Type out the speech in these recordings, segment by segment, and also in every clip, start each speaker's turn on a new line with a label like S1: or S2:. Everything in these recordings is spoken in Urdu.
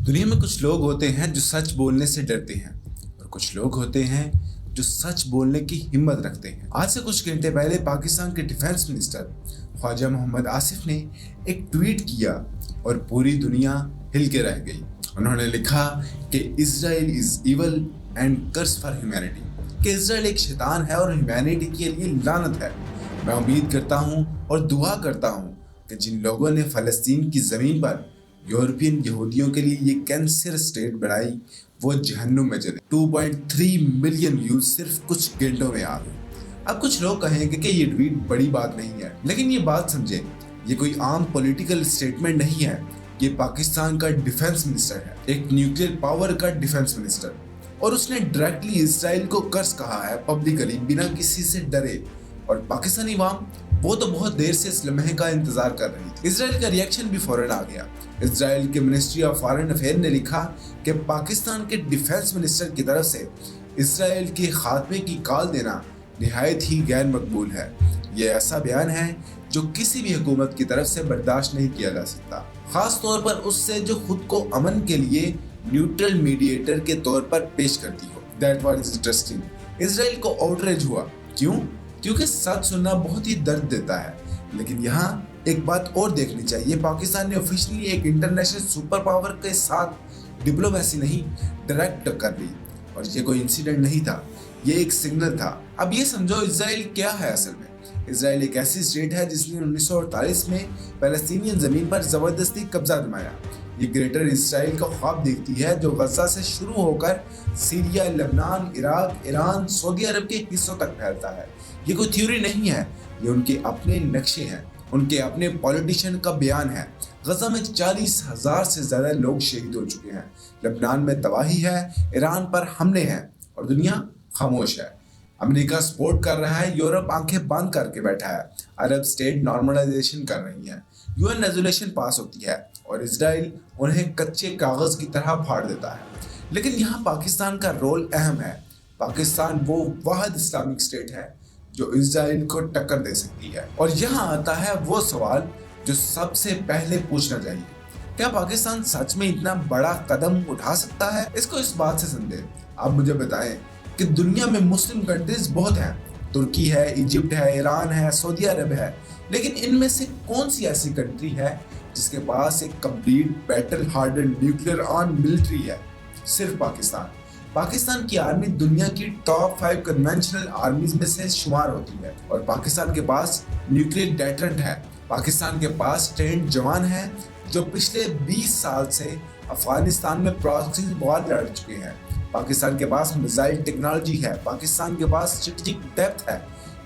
S1: دنیا میں کچھ لوگ ہوتے ہیں جو سچ بولنے سے ڈرتے ہیں اور کچھ لوگ ہوتے ہیں جو سچ بولنے کی ہمت رکھتے ہیں۔ آج سے کچھ گھنٹے پہلے پاکستان کے ڈیفنس منسٹر خواجہ محمد آصف نے ایک ٹویٹ کیا اور پوری دنیا ہل کے رہ گئی۔ انہوں نے لکھا کہ Israel is evil and curse for humanity, کہ اسرائیل ایک شیطان ہے اور ہیومینٹی کے لیے لعنت ہے۔ میں امید کرتا ہوں اور دعا کرتا ہوں کہ جن لوگوں نے فلسطین کی زمین پر یورپین یہودیوں کے لیے یہ کینسر اسٹیٹ بنائی وہ جہنم میں جلے۔ 2.3 ملین ویوز صرف کچھ گھنٹوں میں آ گئے۔ اب کچھ لوگ کہیں گے کہ یہ ٹویٹ بڑی بات نہیں ہے، لیکن یہ بات سمجھیں، یہ کوئی عام پولیٹیکل اسٹیٹمنٹ نہیں ہے۔ یہ پاکستان کا ڈیفنس منسٹر ہے، ایک نیوکلیئر پاور کا ڈیفنس منسٹر، اور اس نے ڈائریکٹلی اسرائیل کو کرس کہا ہے پبلکلی، بنا کسی سے ڈرے۔ اور پاکستانی عوام وہ تو بہت دیر سے اس لمحے کا انتظار کر رہی تھی۔ اسرائیل کا ریئیکشن بھی فوراً آ گیا۔ اسرائیل کے منسٹری آف فارن افیئر نے لکھا کہ پاکستان کے ڈیفنس منسٹر کی طرف سے اسرائیل کے خاتمے کی کال دینا نہایت ہی غیر مقبول ہے۔ یہ ایسا بیان ہے جو کسی بھی حکومت کی طرف سے برداشت نہیں کیا جا سکتا، خاص طور پر اس سے جو خود کو امن کے لیے نیوٹرل میڈیٹر کے طور پر پیش کرتی ہو۔ That was interesting۔ اسرائیل کو آؤٹریج ہوا، کیوں؟ کیونکہ سچ سننا بہت ہی درد دیتا ہے۔ لیکن یہاں ایک بات اور دیکھنی چاہیے، پاکستان نے آفیشلی ایک انٹرنیشنل سپر پاور کے ساتھ ڈپلومیسی نہیں، ڈائریکٹ کر لی، اور یہ کوئی انسیڈنٹ نہیں تھا، یہ ایک سگنل تھا۔ اب یہ سمجھو اسرائیل کیا ہے اصل میں۔ اسرائیل ایک ایسی اسٹیٹ ہے جس نے 1948 میں فلسطینین زمین پر زبردستی قبضہ جمایا۔ یہ گریٹر اسرائیل کا خواب دیکھتی ہے جو غزہ سے شروع ہو کر سیریا، لبنان، عراق، ایران، سعودی عرب کے حصوں تک پھیلتا ہے۔ یہ کوئی تھیوری نہیں ہے، یہ ان کے اپنے نقشے ہیں، ان کے اپنے پولیٹیشین کا بیان ہے۔ غزہ میں 40,000 سے زیادہ لوگ شہید ہو چکے ہیں، لبنان میں تباہی ہے، ایران پر حملے ہیں، اور دنیا خاموش ہے۔ امریکہ سپورٹ کر رہا ہے، یورپ آنکھیں بند کر کے بیٹھا ہے، عرب اسٹیٹ نارملائزیشن کر رہی ہیں، UN ریزولوشن پاس ہوتی ہے، اور اسرائیل انہیں کچے کاغذ کی طرح پھاڑ دیتا ہے۔ لیکن یہاں پاکستان کا رول اہم ہے۔ پاکستان وہ واحد اسلامک اسٹیٹ ہے جو اسرائیل کو ٹکر دے سکتی ہے۔ اور یہاں آتا ہے وہ سوال جو سب سے پہلے پوچھنا چاہیے، کیا پاکستان سچ میں اتنا بڑا قدم اٹھا سکتا ہے؟ اس کو اس بات سے سمجھیں، آپ مجھے بتائیں کہ دنیا میں مسلم کنٹریز بہت ہیں، ترکی ہے، ایجپٹ ہے، ایران ہے، سعودی عرب ہے، لیکن ان میں سے کون سی ایسی کنٹری ہے جس کے پاس ایک کمپلیٹ بیٹل ہارڈنڈ نیوکلیئر آرم ملٹری ہے؟ صرف پاکستان۔ پاکستان کی آرمی دنیا کی ٹاپ 5 کنونشنل آرمیز میں سے شمار ہوتی ہے، اور پاکستان کے پاس نیوکلیئر ڈیٹرنٹ ہے۔ پاکستان کے پاس ٹرینڈ جوان ہیں جو پچھلے 20 سال سے افغانستان میں پراکسی وار لڑ چکے ہیں۔ پاکستان کے پاس میزائل ٹیکنالوجی ہے، پاکستان کے پاس اسٹریٹجک ڈیپتھ ہے۔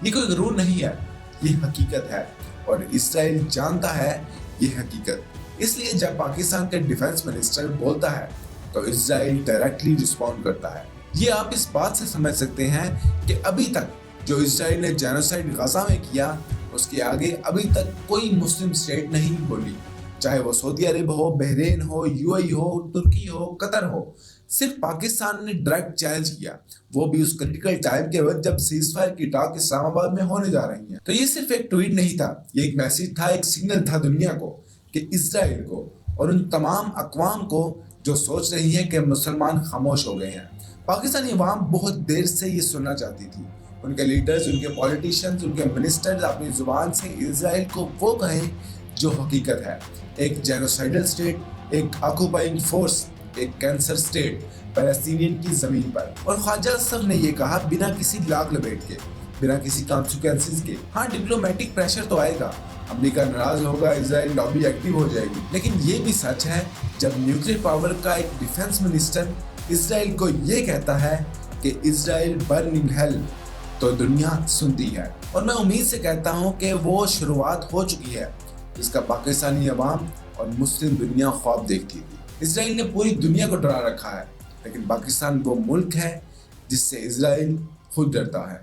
S1: یہ کوئی غرور نہیں ہے، یہ حقیقت ہے، اور اسرائیل جانتا ہے یہ حقیقت۔ اس لیے جب پاکستان کے ڈیفنس منسٹر بولتا ہے تو اسرائیل ڈائریکٹلی رسپونڈ کرتا ہے۔ یہ آپ اس بات سے سمجھ سکتے ہیں کہ ابھی تک جو اسرائیل نے جینوسائیڈ غزہ میں کیا، اس کے آگے ابھی تک کوئی مسلم اسٹیٹ نہیں بولی، چاہے وہ سعودی عرب ہو، بحرین ہو، UAE ہو، ترکی ہو، قطر ہو۔ صرف پاکستان نے ڈائریکٹ چیلنج کیا، وہ بھی اس کرٹیکل ٹائم کے وقت جب سیز فائر کی ٹاک اسلام آباد میں ہونے جا رہی ہیں۔ تو یہ صرف ایک ٹویٹ نہیں تھا، یہ ایک میسیج تھا، ایک سگنل تھا دنیا کو، کہ اسرائیل کو اور ان تمام اقوام کو جو سوچ رہی ہیں کہ مسلمان خاموش ہو گئے ہیں۔ پاکستانی عوام بہت دیر سے یہ سننا چاہتی تھی، ان کے لیڈرز، ان کے پولیٹیشنز، ان کے منسٹرز اپنی زبان سے اسرائیل کو وہ کہیں جو حقیقت ہے، ایک جینوسائیڈل اسٹیٹ، ایک آکوپائنگ فورس، ایک کینسر اسٹیٹ فلسطینین کی زمین پر۔ اور خواجہ آصف نے یہ کہا بنا کسی لاگ لپیٹ کے، بنا کسی کانسیکوینسز کے۔ ہاں، ڈپلومیٹک پریشر تو آئے گا، امریکہ ناراض ہوگا، اسرائیل لابی ایکٹیو ہو جائے گی، لیکن یہ بھی سچ ہے جب نیوکلیئر پاور کا ایک ڈیفنس منسٹر اسرائیل کو یہ کہتا ہے کہ اسرائیل برن ان ہیل، تو دنیا سنتی ہے۔ اور میں امید سے کہتا ہوں کہ وہ شروعات ہو چکی ہے جس کا پاکستانی عوام اور مسلم دنیا خواب دیکھتی تھی۔ اسرائیل نے پوری دنیا کو ڈرا رکھا ہے، لیکن پاکستان وہ ملک ہے جس سے اسرائیل خود ڈرتا ہے۔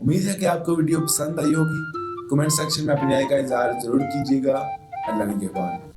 S1: امید ہے کہ آپ کو ویڈیو پسند آئی ہوگی۔ کمنٹ سیکشن میں اپنی رائے کا اظہار ضرور کیجیے گا۔ اللہ نگہبان۔